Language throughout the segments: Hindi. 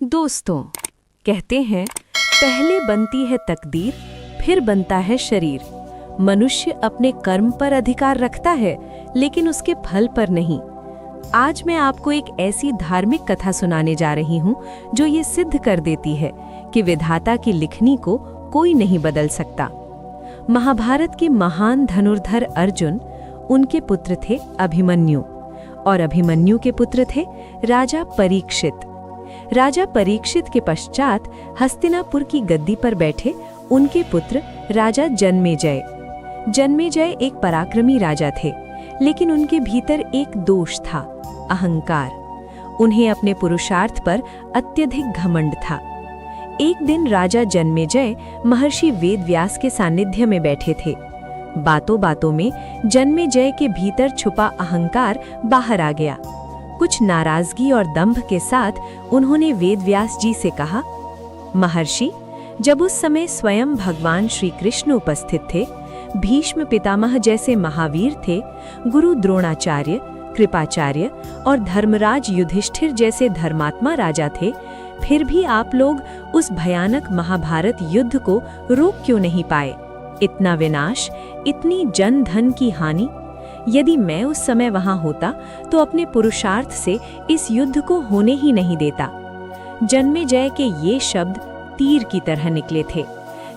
दोस्तों, कहते हैं पहले बनती है तकदीर, फिर बनता है शरीर। मनुष्य अपने कर्म पर अधिकार रखता है, लेकिन उसके फल पर नहीं। आज मैं आपको एक ऐसी धार्मिक कथा सुनाने जा रही हूँ जो ये सिद्ध कर देती है कि विधाता की लिखनी को कोई नहीं बदल सकता। महाभारत के महान धनुर्धर अर्जुन, उनके पुत्र थे अभिमन्यु, और अभिमन्यु के पुत्र थे राजा परीक्षित। राजा परीक्षित के पश्चात हस्तिनापुर की गद्दी पर बैठे उनके पुत्र राजा जन्मेजय। जन्मेजय एक पराक्रमी राजा थे, लेकिन उनके भीतर एक दोष था, अहंकार। उन्हें अपने पुरुषार्थ पर अत्यधिक घमंड था। एक दिन राजा जन्मेजय महर्षि वेदव्यास के सानिध्य में बैठे थे। बातों बातों में जन्मेजय के भीतर छुपा अहंकार बाहर आ गया। कुछ नाराजगी और दंभ के साथ उन्होंने वेदव्यास जी से कहा, महर्षि, जब उस समय स्वयं भगवान श्री कृष्ण उपस्थित थे, भीष्म पितामह जैसे महावीर थे, गुरु द्रोणाचार्य, कृपाचार्य और धर्मराज युधिष्ठिर जैसे धर्मात्मा राजा थे, फिर भी आप लोग उस भयानक महाभारत युद्ध को रोक क्यों नहीं पाए? इतना विनाश, इतनी जन धन की हानि। यदि मैं उस समय वहां होता तो अपने पुरुषार्थ से इस युद्ध को होने ही नहीं देता। जन्मेजय के ये शब्द तीर की तरह निकले थे,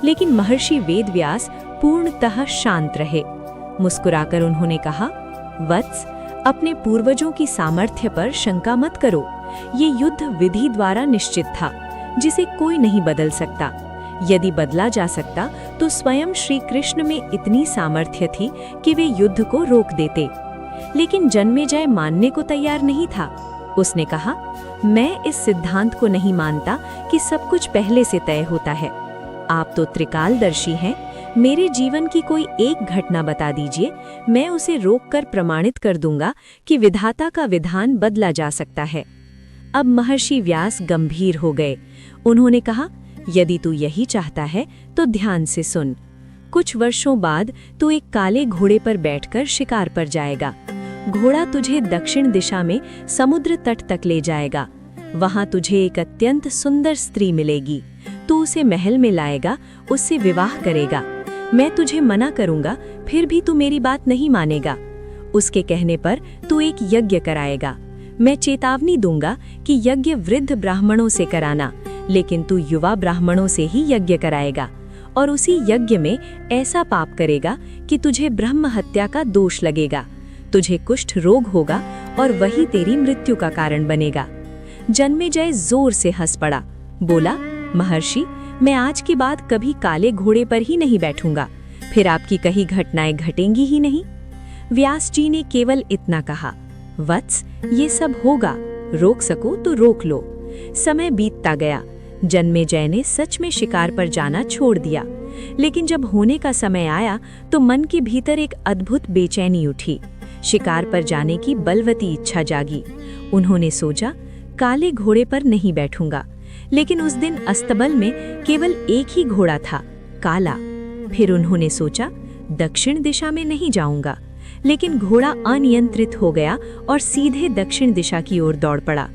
लेकिन महर्षि वेदव्यास पूर्णतः शांत रहे। मुस्कुराकर उन्होंने कहा, वत्स, अपने पूर्वजों की सामर्थ्य पर शंका मत करो। ये युद्ध विधि द्वारा निश्चित था, जिसे कोई नहीं बदल सकता। यदि बदला जा सकता तो स्वयं श्री कृष्ण में इतनी सामर्थ्य थी कि वे युद्ध को रोक देते। लेकिन जन्मेजय मानने को तैयार नहीं था। उसने कहा, मैं इस सिद्धांत को नहीं मानता कि सब कुछ पहले से तय होता है। आप तो त्रिकालदर्शी हैं। मेरे जीवन की कोई एक घटना बता दीजिए, मैं उसे रोककर प्रमाणित कर दूंगा कि विधाता का विधान बदला जा सकता है। अब महर्षि व्यास गंभीर हो गए। उन्होंने कहा, यदि तू यही चाहता है तो ध्यान से सुन। कुछ वर्षों बाद तू एक काले घोड़े पर बैठकर शिकार पर जाएगा। घोड़ा तुझे दक्षिण दिशा में समुद्र तट तक ले जाएगा। वहां तुझे एक अत्यंत सुंदर स्त्री मिलेगी। तू उसे महल में लाएगा, उससे विवाह करेगा। मैं तुझे मना करूंगा, फिर भी तू मेरी बात नहीं मानेगा। उसके कहने पर तू एक यज्ञ कराएगा। मैं चेतावनी दूंगा कि यज्ञ वृद्ध ब्राह्मणों से कराना, लेकिन तू युवा ब्राह्मणों से ही यज्ञ कराएगा, और उसी यज्ञ में ऐसा पाप करेगा कि तुझे ब्रह्म हत्या का दोष लगेगा। तुझे कुष्ठ रोग होगा और वही तेरी मृत्यु का कारण बनेगा। जन्मेजय जोर से हंस पड़ा। बोला, महर्षि, मैं आज के बाद कभी काले घोड़े पर ही नहीं बैठूंगा। फिर आपकी कही घटनाएं घटेंगी ही नहीं। व्यास जी ने केवल इतना कहा, वत्स, ये सब होगा, रोक सको तो रोक लो। समय बीतता गया। जन्मेजय ने सच में शिकार पर जाना छोड़ दिया, लेकिन जब होने का समय आया तो मन के भीतर एक अद्भुत बेचैनी उठी। शिकार पर जाने की बलवती इच्छा जागी। उन्होंने सोचा, काले घोड़े पर नहीं बैठूंगा। लेकिन उस दिन अस्तबल में केवल एक ही घोड़ा था, काला। फिर उन्होंने सोचा, दक्षिण दिशा में नहीं जाऊंगा। लेकिन घोड़ा अनियंत्रित हो गया और सीधे दक्षिण दिशा की ओर दौड़ पड़ा,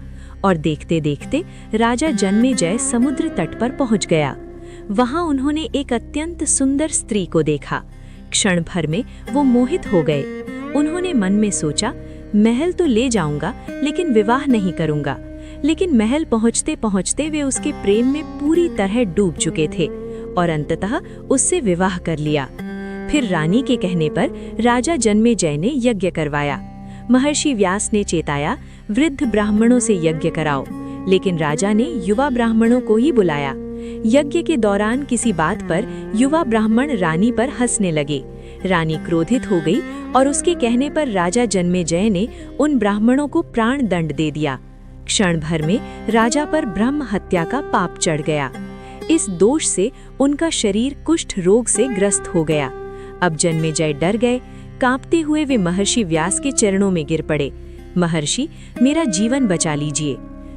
और देखते देखते राजा जन्मेजय समुद्र तट पर पहुंच गया। वहां उन्होंने एक अत्यंत सुंदर स्त्री को देखा। क्षण भर में वो मोहित हो गए। उन्होंने मन में सोचा, महल तो ले जाऊंगा, लेकिन विवाह नहीं करूंगा। लेकिन महल पहुंचते पहुंचते वे उसके प्रेम में पूरी तरह डूब चुके थे, और अंततः उससे विवाह कर लिया। फिर रानी के कहने पर राजा जन्मेजय ने यज्ञ करवाया। महर्षि व्यास ने चेताया, वृद्ध ब्राह्मणों से यज्ञ कराओ, लेकिन राजा ने युवा ब्राह्मणों को ही बुलाया। यज्ञ के दौरान किसी बात पर युवा ब्राह्मण रानी पर हंसने लगे। रानी क्रोधित हो गई और उसके कहने पर राजा जन्मेजय ने उन ब्राह्मणों को प्राण दंड दे दिया। क्षण भर में राजा पर ब्रह्म हत्या का पाप चढ़ गया। इस दोष से उनका शरीर कुष्ठ रोग से ग्रस्त हो गया। अब जन्मेजय डर गए। कांपते हुए वे महर्षि व्यास के चरणों में गिर पड़े। महर्षि, मेरा जीवन बचा लीजिए।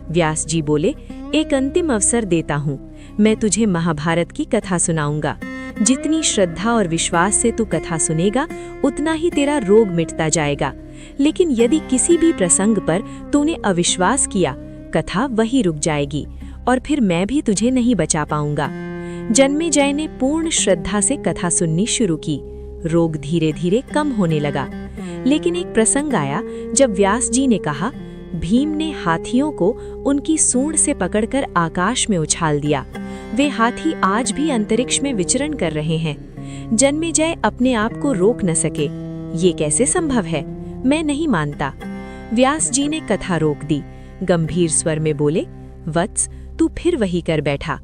व्यास जी बोले, एक अंतिम अवसर देता हूँ। मैं तुझे महाभारत की कथा सुनाऊंगा। जितनी श्रद्धा और विश्वास से तू कथा सुनेगा, उतना ही तेरा रोग मिटता जाएगा। लेकिन यदि किसी भी प्रसंग पर तूने अविश्वास किया, कथा वही रुक जाएगी और फिर मैं भी तुझे नहीं बचा पाऊंगा। जन्मेजय ने पूर्ण श्रद्धा से कथा सुननी शुरू की। रोग धीरे धीरे कम होने लगा। लेकिन एक प्रसंग आया जब व्यास जी ने कहा, भीम ने हाथियों को उनकी सूंड से पकड़कर आकाश में उछाल दिया। वे हाथी आज भी अंतरिक्ष में विचरण कर रहे हैं। जन्मेजय अपने आप को रोक न सके। ये कैसे संभव है? मैं नहीं मानता। व्यास जी ने कथा रोक दी। गंभीर स्वर में बोले, वत्स, तू फिर वही कर बैठा।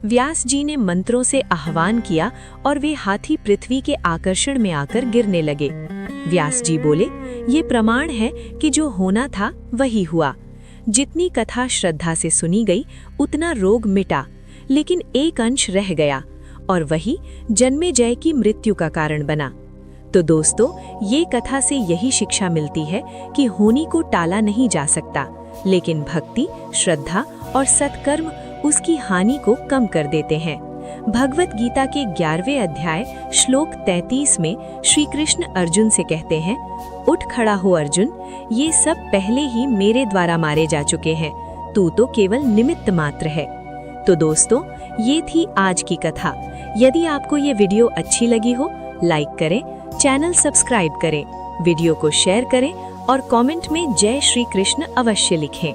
व्यास जी ने मंत्रों से आह्वान किया और वे हाथी पृथ्वी के आकर्षण में आकर गिरने लगे। व्यास जी बोले, ये प्रमाण है कि जो होना था वही हुआ। जितनी कथा श्रद्धा से सुनी गई उतना रोग मिटा, लेकिन एक अंश रह गया और वही जन्मेजय की मृत्यु का कारण बना। तो दोस्तों, ये कथा से यही शिक्षा मिलती है कि होनी को टाला नहीं जा सकता, लेकिन भक्ति, श्रद्धा और सत्कर्म उसकी हानि को कम कर देते हैं। भगवत गीता के 11वें अध्याय श्लोक 33 में श्री कृष्ण अर्जुन से कहते हैं, उठ खड़ा हो अर्जुन, ये सब पहले ही मेरे द्वारा मारे जा चुके हैं, तू तो केवल निमित्त मात्र है। तो दोस्तों, ये थी आज की कथा। यदि आपको ये वीडियो अच्छी लगी हो, लाइक करें, चैनल सब्सक्राइब करें, वीडियो को शेयर करें और कमेंट में जय श्री कृष्ण अवश्य लिखें।